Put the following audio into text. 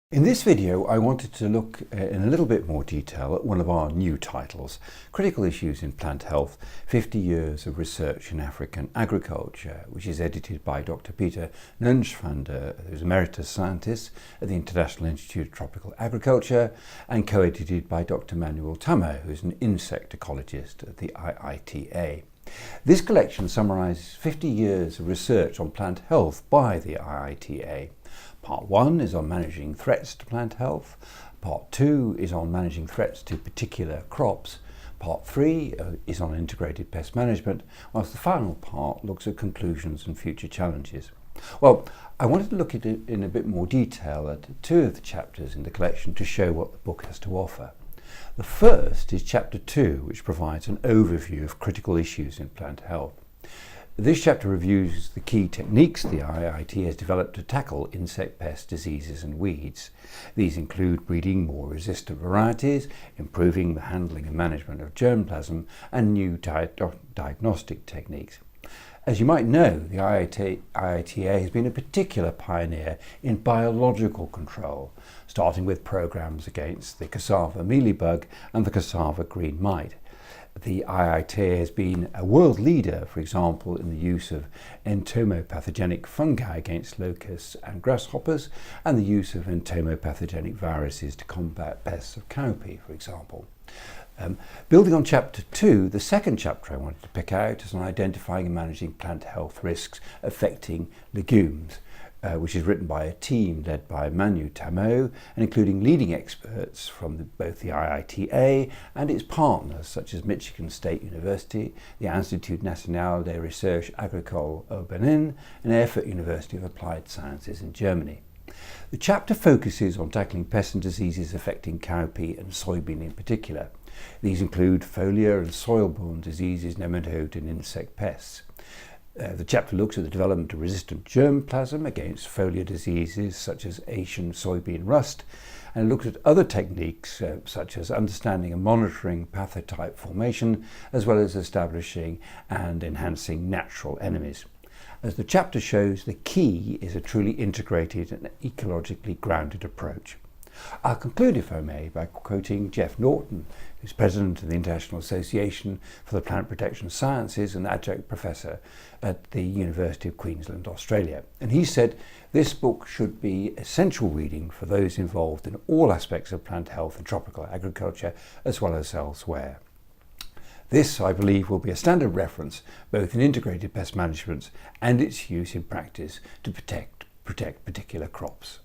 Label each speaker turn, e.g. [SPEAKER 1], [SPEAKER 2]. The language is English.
[SPEAKER 1] In this video, I wanted to look in a little bit more detail at one of our new titles, Critical Issues in Plant Health, 50 Years of Research in African Agriculture, which is edited by Dr. Peter Nunschwander, who's Emeritus Scientist at the International Institute of Tropical Agriculture, and co-edited by Dr. Manuel Tamo, who's an insect ecologist at the IITA. This collection summarises 50 years of research on plant health by the IITA. Part 1 is on managing threats to plant health. Part 2 is on managing threats to particular crops. Part 3 is on integrated pest management, whilst the final part looks at conclusions and future challenges. Well, I wanted to look at it in a bit more detail at two of the chapters in the collection to show what the book has to offer. The first is Chapter 2, which provides an overview of critical issues in plant health. This chapter reviews the key techniques the IIT has developed to tackle insect pests, diseases and weeds. These include breeding more resistant varieties, improving the handling and management of germplasm, and new diagnostic techniques. As you might know, the IITA has been a particular pioneer in biological control, starting with programs against the cassava mealybug and the cassava green mite. The IITA has been a world leader, for example, in the use of entomopathogenic fungi against locusts and grasshoppers, and the use of entomopathogenic viruses to combat pests of cowpea, for example. Building on Chapter 2, the second chapter I wanted to pick out is on identifying and managing plant health risks affecting legumes, which is written by a team led by Manu Tamo and including leading experts from both the IITA and its partners such as Michigan State University, the Institut National de Recherche Agricole au Benin, and Erfurt University of Applied Sciences in Germany. The chapter focuses on tackling pests and diseases affecting cowpea and soybean in particular. These include foliar and soil-borne diseases, nematode and insect pests. The chapter looks at the development of resistant germplasm against foliar diseases such as Asian soybean rust, and looks at other techniques such as understanding and monitoring pathotype formation, as well as establishing and enhancing natural enemies. As the chapter shows, the key is a truly integrated and ecologically grounded approach. I'll conclude, if I may, by quoting Jeff Norton, who's president of the International Association for the Plant Protection Sciences and adjunct professor at the University of Queensland, Australia. And he said, "This book should be essential reading for those involved in all aspects of plant health and tropical agriculture, as well as elsewhere." This, I believe, will be a standard reference both in integrated pest management and its use in practice to protect particular crops.